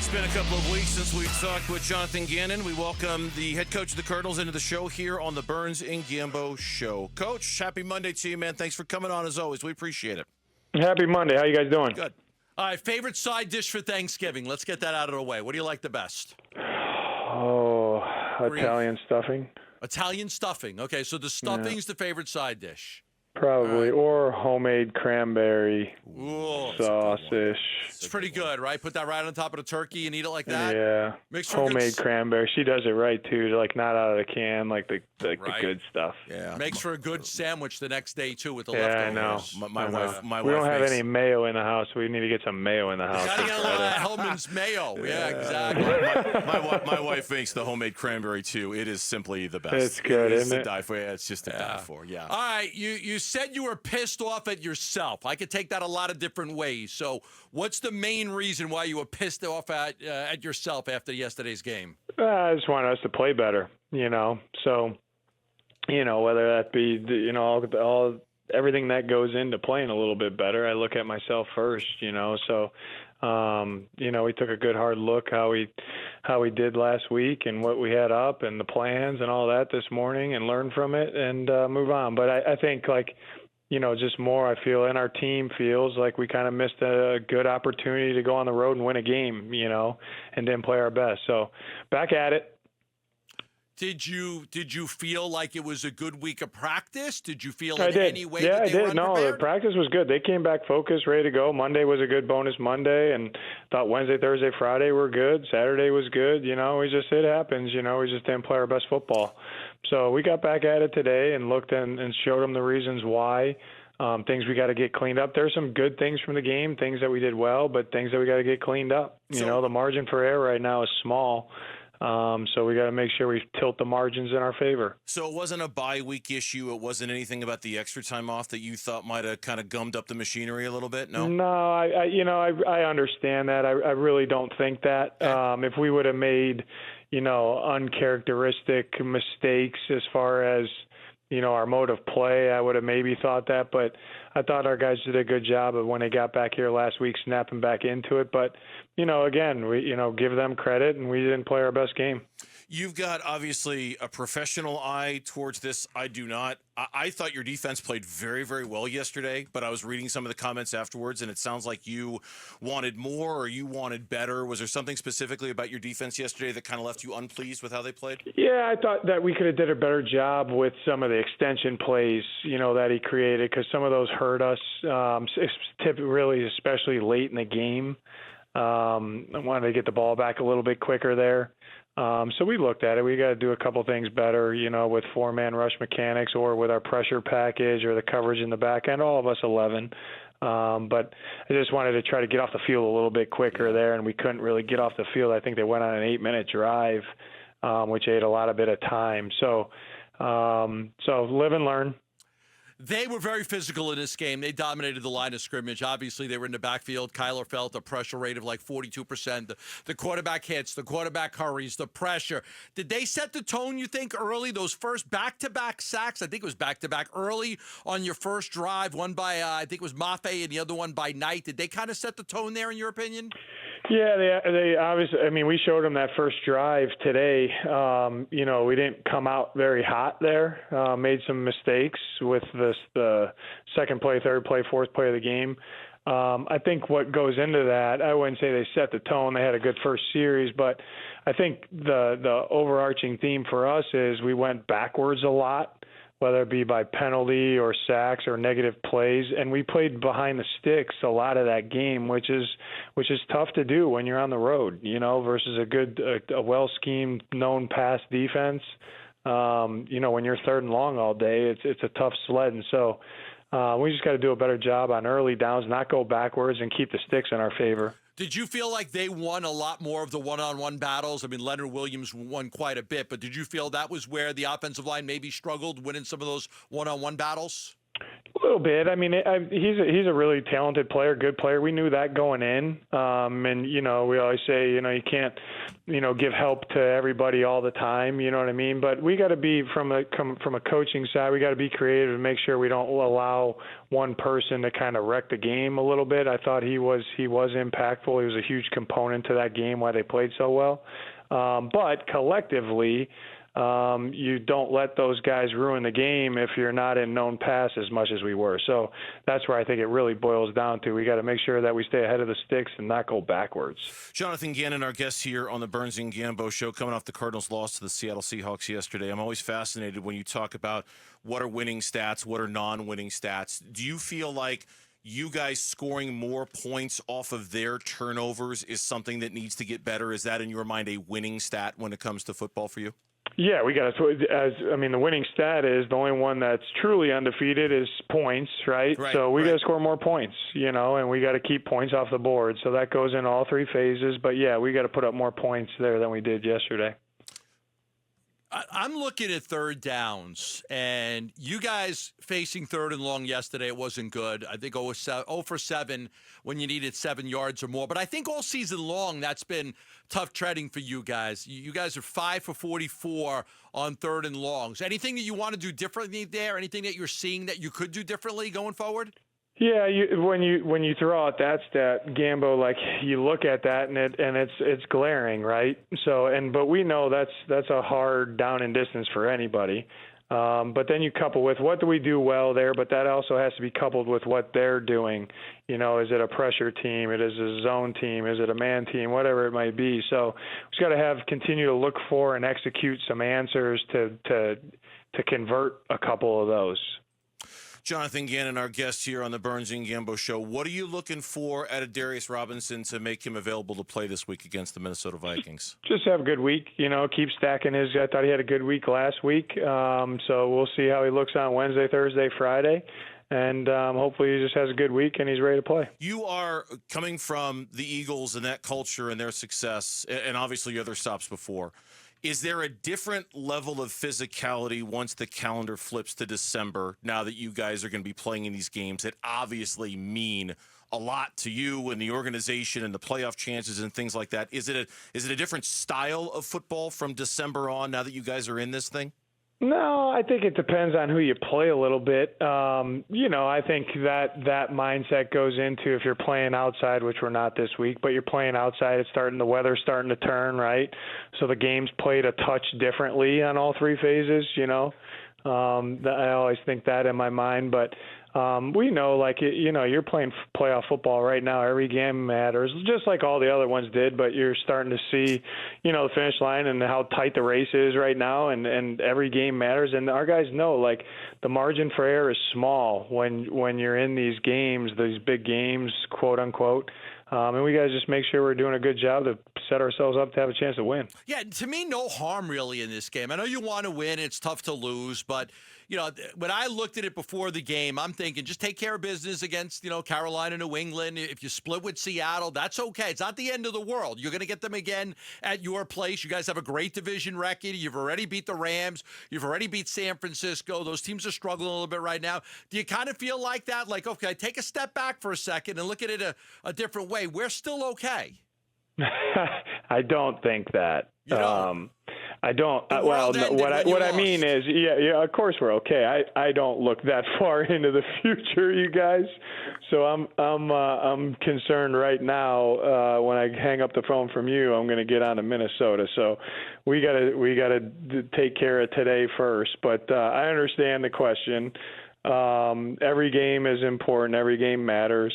It's been a couple of weeks since we've talked with Jonathan Gannon. We welcome the head coach of the Cardinals into the show here on the Burns Gambo Show. Coach, happy Monday to you, man. Thanks for coming on as always. We appreciate it. Happy Monday. How you guys doing? Good. All right, favorite side dish for Thanksgiving. Let's get that out of the way. What do you like the best? Oh, Italian stuffing. Italian stuffing. Okay, so the stuffing's the favorite side dish. Probably, or homemade cranberry sausage. It's pretty good, right? Put that right on top of the turkey and eat it like that. Yeah, homemade cranberry. She does it right too, like not out of the can, like the good stuff. Yeah, makes for a good sandwich the next day too with the leftovers. Yeah, I know. My we wife don't have any mayo in the house. We need to get some mayo in the house. Gotta get a little Hellman's mayo. Yeah, exactly. My wife makes the homemade cranberry too. It is simply the best. It's good, isn't it? To die for. Yeah, it's just to die for. Yeah. All right, you said you were pissed off at yourself. I could take that a lot of different ways. So, what's the main reason why you were pissed off at yourself after yesterday's game? I just want us to play better, So, whether that be all everything that goes into playing a little bit better, I look at myself first, So, we took a good hard look how we did last week and what we had up and the plans and all that this morning and learn from it and move on. But I think just more I feel, and our team feels like we kind of missed a good opportunity to go on the road and win a game, and didn't play our best. So back at it. Did you feel like it was a good week of practice? Did you feel any way that they were unprepared? No, the practice was good. They came back focused, ready to go. Monday was a good bonus Monday, and thought Wednesday, Thursday, Friday were good. Saturday was good. It happens. We just didn't play our best football. So we got back at it today and looked and showed them the reasons why. Things we got to get cleaned up. There's some good things from the game, things that we did well, but things that we got to get cleaned up. The margin for error right now is small. So we got to make sure we tilt the margins in our favor. So it wasn't a bye week issue. It wasn't anything about the extra time off that you thought might have kind of gummed up the machinery a little bit. No. No, I understand that. I really don't think that. If we would have made, uncharacteristic mistakes as far as our mode of play, I would have maybe thought that, but I thought our guys did a good job of when they got back here last week, snapping back into it. But, again, we, give them credit, and we didn't play our best game. You've got, obviously, a professional eye towards this. I do not. I thought your defense played very, very well yesterday, but I was reading some of the comments afterwards, and it sounds like you wanted more or you wanted better. Was there something specifically about your defense yesterday that kind of left you unpleased with how they played? Yeah, I thought that we could have did a better job with some of the extension plays, that he created, because some of those hurt us, really, especially late in the game. I wanted to get the ball back a little bit quicker there. So we looked at it. We got to do a couple things better, with four-man rush mechanics or with our pressure package or the coverage in the back end, all of us 11. But I just wanted to try to get off the field a little bit quicker there, and we couldn't really get off the field. I think they went on an 8-minute drive, which ate a lot of bit of time. So live and learn. They were very physical in this game. They dominated the line of scrimmage. Obviously, they were in the backfield. Kyler felt a pressure rate of like 42%. The quarterback hits, the quarterback hurries, the pressure. Did they set the tone, you think, early? Those first back-to-back sacks, I think it was back-to-back early on your first drive, one by, I think it was Mafe and the other one by Knight. Did they kind of set the tone there, in your opinion? Yeah, they obviously. I mean, we showed them that first drive today. We didn't come out very hot there. Made some mistakes with the second play, third play, fourth play of the game. I think what goes into that, I wouldn't say they set the tone. They had a good first series, but I think the overarching theme for us is we went backwards a lot, whether it be by penalty or sacks or negative plays, and we played behind the sticks a lot of that game, which is tough to do when you're on the road, versus a well-schemed, known pass defense. When you're third and long all day, it's a tough sled, and so we just got to do a better job on early downs, not go backwards, and keep the sticks in our favor. Did you feel like they won a lot more of the one-on-one battles? I mean, Leonard Williams won quite a bit, but did you feel that was where the offensive line maybe struggled winning some of those one-on-one battles? A little bit. I mean, he's a really talented player, good player. We knew that going in. And, we always say, you can't, give help to everybody all the time. You know what I mean? But we got to be from a coaching side, we got to be creative and make sure we don't allow one person to kind of wreck the game a little bit. I thought he was impactful. He was a huge component to that game, why they played so well. But collectively, you don't let those guys ruin the game if you're not in known pass as much as we were. So that's where I think it really boils down to. We got to make sure that we stay ahead of the sticks and not go backwards. Jonathan Gannon, our guest here on the Burns Gambo show, coming off the Cardinals' loss to the Seattle Seahawks yesterday. I'm always fascinated when you talk about what are winning stats, what are non-winning stats. Do you feel like you guys scoring more points off of their turnovers is something that needs to get better? Is that, in your mind, a winning stat when it comes to football for you? Yeah, we got to. The winning stat is the only one that's truly undefeated is points, right? So we got to score more points, and we got to keep points off the board. So that goes in all three phases. But yeah, we got to put up more points there than we did yesterday. I'm looking at third downs, and you guys facing third and long yesterday, it wasn't good. I think 0 for 7 when you needed 7 yards or more. But I think all season long, that's been tough treading for you guys. You guys are 5 for 44 on third and longs. Anything that you want to do differently there? Anything that you're seeing that you could do differently going forward? Yeah, when you throw out that stat, Gambo, like you look at that and it's glaring, right? So but we know that's a hard down and distance for anybody. But then you couple with what do we do well there, but that also has to be coupled with what they're doing. Is it a pressure team? Is it a zone team? Is it a man team? Whatever it might be. So we've got to continue to look for and execute some answers to convert a couple of those. Jonathan Gannon, our guest here on the Burns Gambo show. What are you looking for out of Darius Robinson to make him available to play this week against the Minnesota Vikings? Just have a good week, keep stacking his. I thought he had a good week last week. So we'll see how he looks on Wednesday, Thursday, Friday. And hopefully he just has a good week and he's ready to play. You are coming from the Eagles and that culture and their success, and obviously other stops before. Is there a different level of physicality once the calendar flips to December, now that you guys are going to be playing in these games that obviously mean a lot to you and the organization and the playoff chances and things like that? Is it a different style of football from December on, now that you guys are in this thing? No, I think it depends on who you play a little bit. I think that mindset goes into if you're playing outside, which we're not this week, but you're playing outside, the weather's starting to turn, right? So the game's played a touch differently on all three phases, I always think that in my mind, but we know, you're playing playoff football right now. Every game matters, just like all the other ones did, but you're starting to see, the finish line and how tight the race is right now, and every game matters. And our guys know, the margin for error is small when you're in these games, these big games, quote unquote. And we got to just make sure we're doing a good job to set ourselves up to have a chance to win. Yeah, to me, no harm really in this game. I know you want to win. It's tough to lose. But, when I looked at it before the game, I'm thinking just take care of business against, Carolina, New England. If you split with Seattle, that's okay. It's not the end of the world. You're going to get them again at your place. You guys have a great division record. You've already beat the Rams. You've already beat San Francisco. Those teams are struggling a little bit right now. Do you kind of feel like that? Like, okay, take a step back for a second and look at it a different way. We're still okay. I don't think that. You don't? I don't. What I mean is, yeah, of course we're okay. I don't look that far into the future, you guys. So I'm concerned right now. When I hang up the phone from you, I'm going to get on to Minnesota. So we gotta take care of today first. But I understand the question. Every game is important. Every game matters.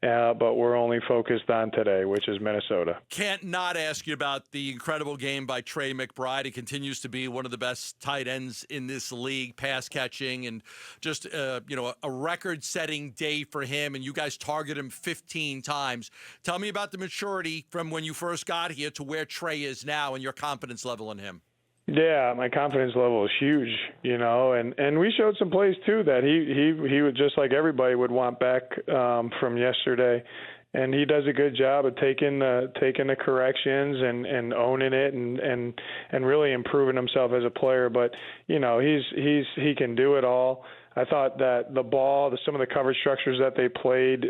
But we're only focused on today, which is Minnesota. Can't not ask you about the incredible game by Trey McBride. He continues to be one of the best tight ends in this league, pass catching, and just a record-setting day for him. And you guys target him 15 times. Tell me about the maturity from when you first got here to where Trey is now and your confidence level in him. Yeah, my confidence level is huge, and we showed some plays too that he would, just like everybody would want back from yesterday, and he does a good job of taking the corrections and owning it and really improving himself as a player. But he can do it all. I thought that the ball, some of the coverage structures that they played,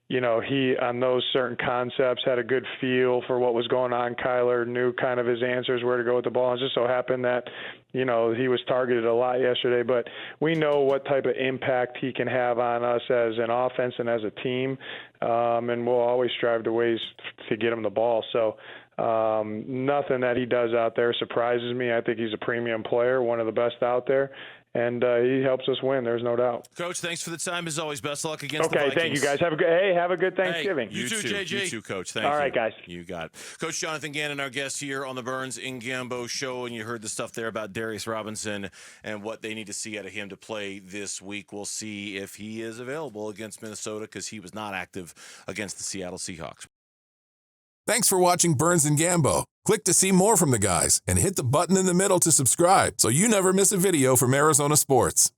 he, on those certain concepts, had a good feel for what was going on. Kyler knew kind of his answers, where to go with the ball. It just so happened that, he was targeted a lot yesterday. But we know what type of impact he can have on us as an offense and as a team, and we'll always strive to ways to get him the ball. So nothing that he does out there surprises me. I think he's a premium player, one of the best out there. And he helps us win. There's no doubt. Coach, thanks for the time as always. Best of luck against the Vikings. Okay, thank you guys. Have a good Thanksgiving. You too, JG. You too, Coach. Thank you. All right, guys. You got it. Coach Jonathan Gannon, our guest here on the Burns Gambo show, and you heard the stuff there about Darius Robinson and what they need to see out of him to play this week. We'll see if he is available against Minnesota because he was not active against the Seattle Seahawks. Thanks for watching Burns and Gambo. Click to see more from the guys and hit the button in the middle to subscribe so you never miss a video from Arizona sports.